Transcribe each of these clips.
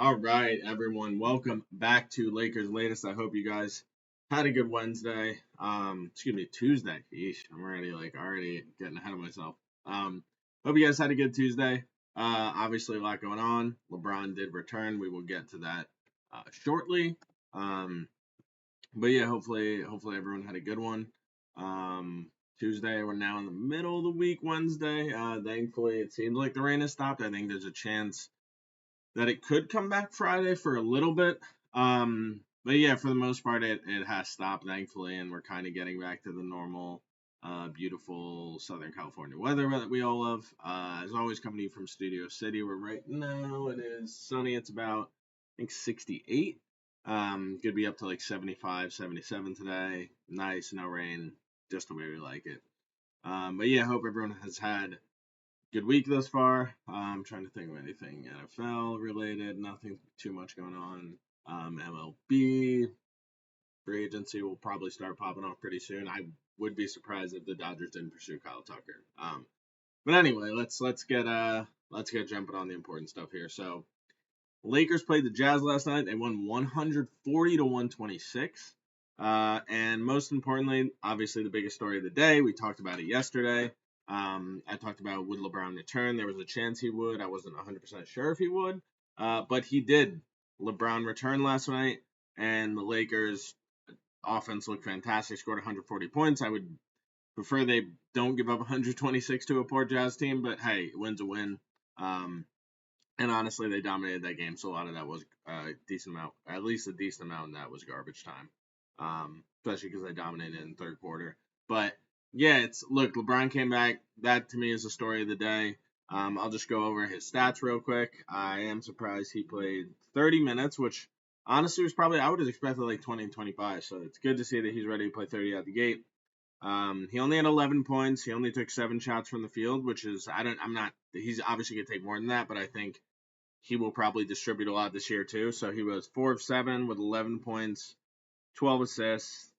All right, everyone. Welcome back to Lakers Latest. I hope you guys had a good Wednesday. Excuse me, Tuesday. Yeesh, I'm already getting ahead of myself. Hope you guys had a good Tuesday. Obviously a lot going on. LeBron did return. We will get to that shortly. Um, but yeah, hopefully everyone had a good one. Um, Tuesday, we're now in the middle of the week. Wednesday, thankfully it seems like the rain has stopped. I think there's a chance that it could come back Friday for a little bit. But yeah, for the most part, it has stopped, thankfully, and we're kind of getting back to the normal, beautiful Southern California weather that we all love. As always, coming to you from Studio City, where right now it is sunny. It's about, I think, 68. Could be up to like 75, 77 today. Nice, no rain, just the way we like it. But yeah, hope everyone has had good week thus far. I'm trying to think of anything NFL related. Nothing too much going on. MLB free agency will probably start popping off pretty soon. I would be surprised if the Dodgers didn't pursue Kyle Tucker. But anyway, let's get jumping on the important stuff here. So Lakers played the Jazz last night. They won 140 to 126. And most importantly, obviously the biggest story of the day. We talked about it yesterday. I talked about would LeBron return. There was a chance he would. I wasn't 100% sure if he would, but he did. LeBron returned last night, and the Lakers offense looked fantastic. Scored 140 points. I would prefer they don't give up 126 to a poor Jazz team, but hey, win's a win. Um, and honestly, they dominated that game, so a lot of that was a decent amount, at least a decent amount, and that was garbage time. Especially because they dominated in the third quarter. But yeah, look, LeBron came back. That to me is the story of the day. I'll just go over his stats real quick. I am surprised he played 30 minutes, which honestly was probably I would have expected like 20 and 25. So it's good to see that he's ready to play 30 out the gate. He only had 11 points. He only took 7 shots from the field, which is I'm not. He's obviously gonna take more than that, but I think he will probably distribute a lot this year too. So he was 4 of 7 with 11 points, 12 assists,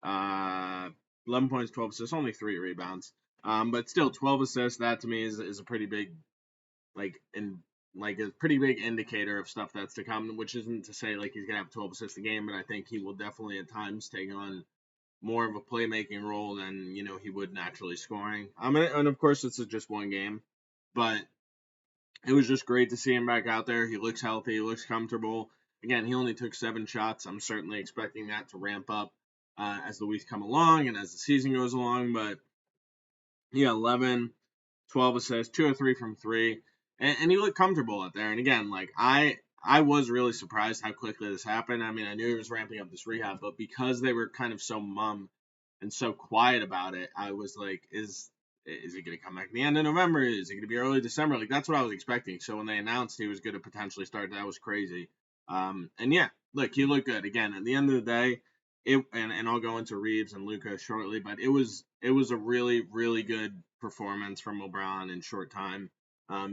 11 points, 12 assists, only 3 rebounds. But still 12 assists. That to me is a pretty big like in like a pretty big indicator of stuff that's to come. Which isn't to say like he's gonna have 12 assists a game, but I think he will definitely at times take on more of a playmaking role than he would naturally scoring. And of course it's just one game, but it was just great to see him back out there. He looks healthy. He looks comfortable. Again, he only took 7 shots. I'm certainly expecting that to ramp up as the weeks come along and as the season goes along. But yeah, 11, 12 assists, 2 or 3 from 3. And he looked comfortable out there. And again, like I was really surprised how quickly this happened. I mean, I knew he was ramping up this rehab, but because they were kind of so mum and so quiet about it, I was like, is he going to come back at the end of November? Is it going to be early December? Like that's what I was expecting. So when they announced he was going to potentially start, that was crazy. And yeah, look, he looked good. Again, at the end of the day, and I'll go into Reeves and Luka shortly, but it was a really good performance from LeBron in short time.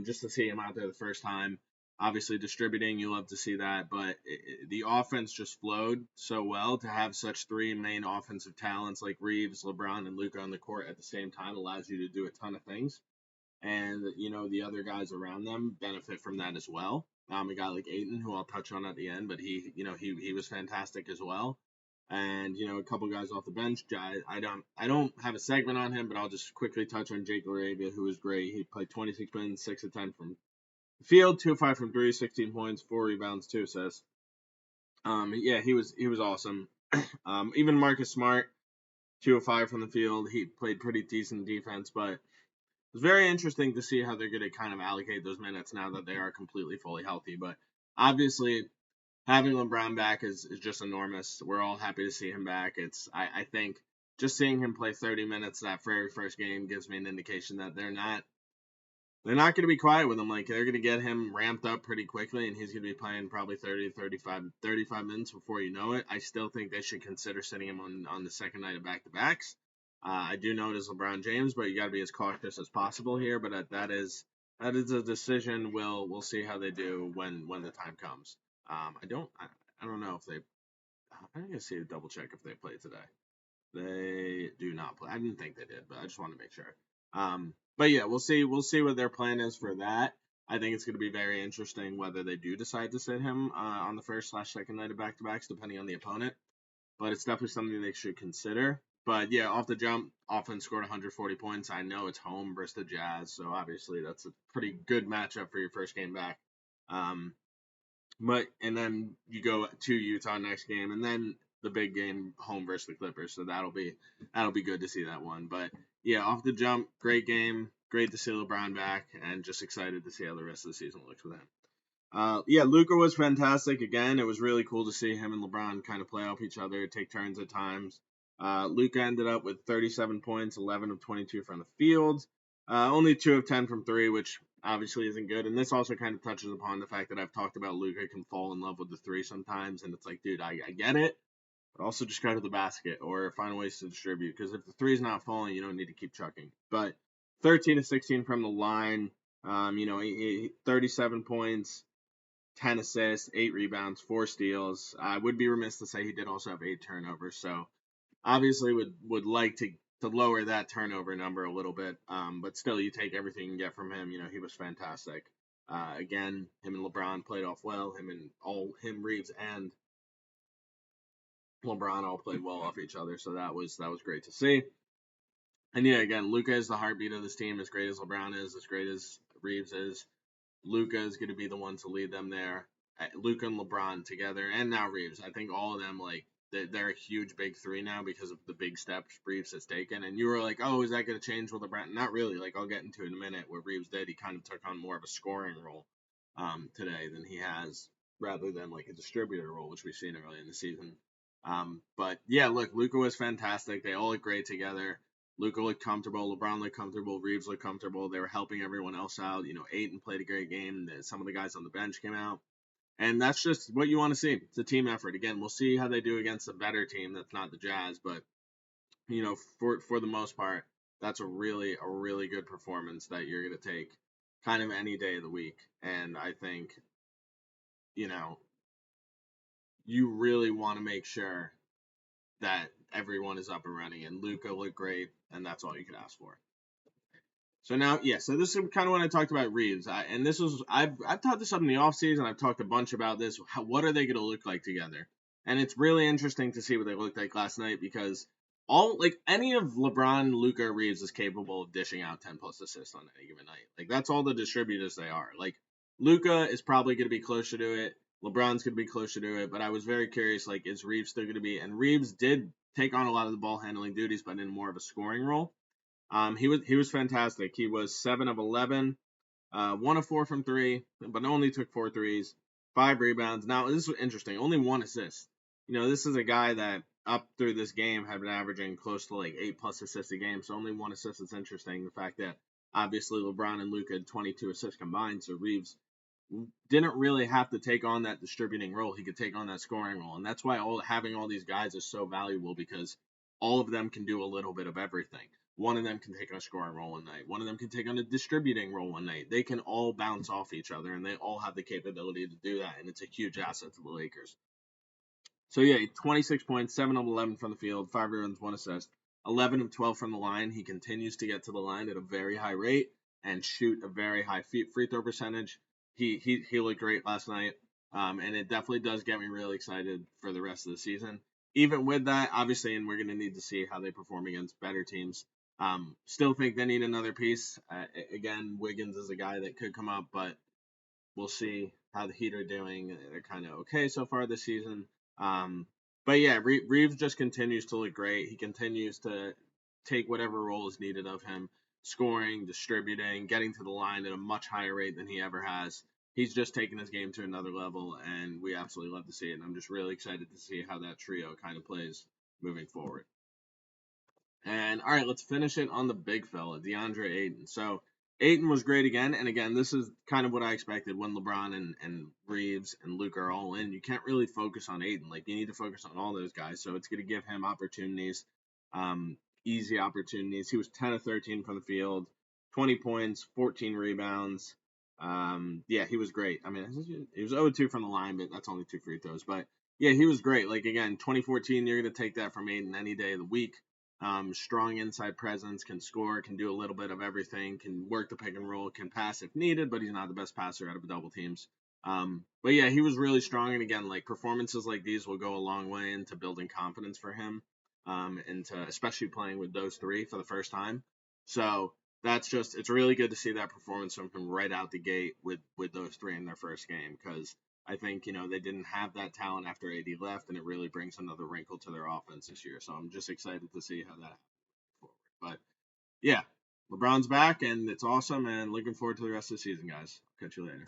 Just to see him out there the first time, obviously distributing, you love to see that, but the offense just flowed so well. To have such 3 main offensive talents like Reeves, LeBron, and Luka on the court at the same time allows you to do a ton of things, and the other guys around them benefit from that as well. A guy like Ayton, who I'll touch on at the end, but he was fantastic as well. And a couple guys off the bench. I don't have a segment on him, but I'll just quickly touch on Jake Katz, who was great. He played 26 minutes, 6 of 10 from field, 2 of 5 from 3, 16 points, 4 rebounds, 2 assists. Yeah, he was awesome. Even Marcus Smart, 2 of 5 from the field. He played pretty decent defense, but it's very interesting to see how they're going to kind of allocate those minutes now that they are completely fully healthy. But obviously, having LeBron back is just enormous. We're all happy to see him back. I think just seeing him play 30 minutes that very first game gives me an indication that they're not going to be quiet with him. Like, they're going to get him ramped up pretty quickly, and he's going to be playing probably 30, 35 minutes before you know it. I still think they should consider sitting him on the second night of back-to-backs. I do know it is LeBron James, but you got to be as cautious as possible here. But that is a decision. We'll see how they do when the time comes. I don't know if they. I'm going to see a double check if they play today. They do not play. I didn't think they did, but I just want to make sure. But yeah, we'll see. We'll see what their plan is for that. I think it's going to be very interesting whether they do decide to sit him on the first/second night of back-to-backs, depending on the opponent. But it's definitely something they should consider. But yeah, off the jump, offense scored 140 points. I know it's home versus the Jazz, so obviously that's a pretty good matchup for your first game back. And then you go to Utah next game, and then the big game home versus the Clippers. So that'll be good to see that one. But yeah, off the jump, great game, great to see LeBron back, and just excited to see how the rest of the season looks with him. Yeah, Luka was fantastic. Again, it was really cool to see him and LeBron kind of play off each other, take turns at times. Luka ended up with 37 points, 11 of 22 from the field, only 2 of 10 from 3, which obviously isn't good. And this also kind of touches upon the fact that I've talked about Luka can fall in love with the 3 sometimes, and it's like, dude, I get it, but also just go to the basket or find ways to distribute, because if the 3's not falling, you don't need to keep chucking. But 13 to 16 from the line, 37 points, 10 assists, 8 rebounds, 4 steals. I would be remiss to say he did also have 8 turnovers, so obviously would like to lower that turnover number a little bit, but still, you take everything you can get from him. He was fantastic. Again, him and LeBron played off well. Reeves, and LeBron all played well off each other, so that was great to see. And yeah, again, Luka is the heartbeat of this team. As great as LeBron is, as great as Reeves is, Luka is going to be the one to lead them there. Luka and LeBron together, and now Reeves. I think all of them, like, they're a huge big 3 now because of the big steps Reeves has taken. And you were like, oh, is that going to change with LeBron? Not really. Like, I'll get into it in a minute. What Reeves did, he kind of took on more of a scoring role today than he has, rather than like a distributor role, which we've seen early in the season. But yeah, look, Luka was fantastic. They all looked great together. Luka looked comfortable. LeBron looked comfortable. Reeves looked comfortable. They were helping everyone else out. Ayton played a great game. Some of the guys on the bench came out. And that's just what you want to see. It's a team effort. Again, we'll see how they do against a better team that's not the Jazz. But, for the most part, that's a really good performance that you're going to take kind of any day of the week. And I think, you really want to make sure that everyone is up and running, and Luka looked great, and that's all you could ask for. So now, yeah, so this is kind of when I talked about Reeves, I've taught this up in the offseason. I've talked a bunch about this. What are they going to look like together? And it's really interesting to see what they looked like last night, because any of LeBron, Luka, Reeves is capable of dishing out 10 plus assists on any given night. Like, that's all the distributors they are. Like, Luka is probably going to be closer to it. LeBron's going to be closer to it, but I was very curious, like, is Reeves still going to be? And Reeves did take on a lot of the ball handling duties, but in more of a scoring role. He was fantastic. He was 7 of 11, 1 of 4 from 3, but only took 4 threes, 5 rebounds. Now, this is interesting. Only 1 assist. This is a guy that up through this game had been averaging close to like 8 plus assists a game. So only 1 assist is interesting. The fact that obviously LeBron and Luka had 22 assists combined, so Reeves didn't really have to take on that distributing role. He could take on that scoring role, and that's why having all these guys is so valuable, because all of them can do a little bit of everything. One of them can take on a scoring role one night. One of them can take on a distributing role one night. They can all bounce off each other, and they all have the capability to do that, and it's a huge asset to the Lakers. So yeah, 26 points, 7 of 11 from the field, 5 rebounds, 1 assist, 11 of 12 from the line. He continues to get to the line at a very high rate and shoot a very high free throw percentage. He looked great last night, and it definitely does get me really excited for the rest of the season. Even with that, obviously, and we're going to need to see how they perform against better teams. Still think they need another piece. Again, Wiggins is a guy that could come up, but we'll see how the Heat are doing. They're kind of okay so far this season. But yeah, Reeves just continues to look great. He continues to take whatever role is needed of him, scoring, distributing, getting to the line at a much higher rate than he ever has. He's just taken his game to another level, and we absolutely love to see it. And I'm just really excited to see how that trio kind of plays moving forward. And all right, let's finish it on the big fella, DeAndre Ayton. So Ayton was great again, and again, this is kind of what I expected when LeBron and Reeves and Luka are all in. You can't really focus on Ayton. Like, you need to focus on all those guys. So it's going to give him opportunities, easy opportunities. He was 10 of 13 from the field, 20 points, 14 rebounds. Yeah, he was great. I mean, he was 0-2 from the line, but that's only 2 free throws. But yeah, he was great. Like, again, 2014, you're going to take that from Ayton any day of the week. strong inside presence, can score, can do a little bit of everything, can work the pick and roll, can pass if needed, but he's not the best passer out of double teams. But yeah, he was really strong, and again, like performances like these will go a long way into building confidence for him, into especially playing with those three for the first time. So it's really good to see that performance from him right out the gate with those three in their first game, because I think, they didn't have that talent after AD left, and it really brings another wrinkle to their offense this year. So I'm just excited to see how that happens forward. But yeah, LeBron's back, and it's awesome, and looking forward to the rest of the season, guys. Catch you later.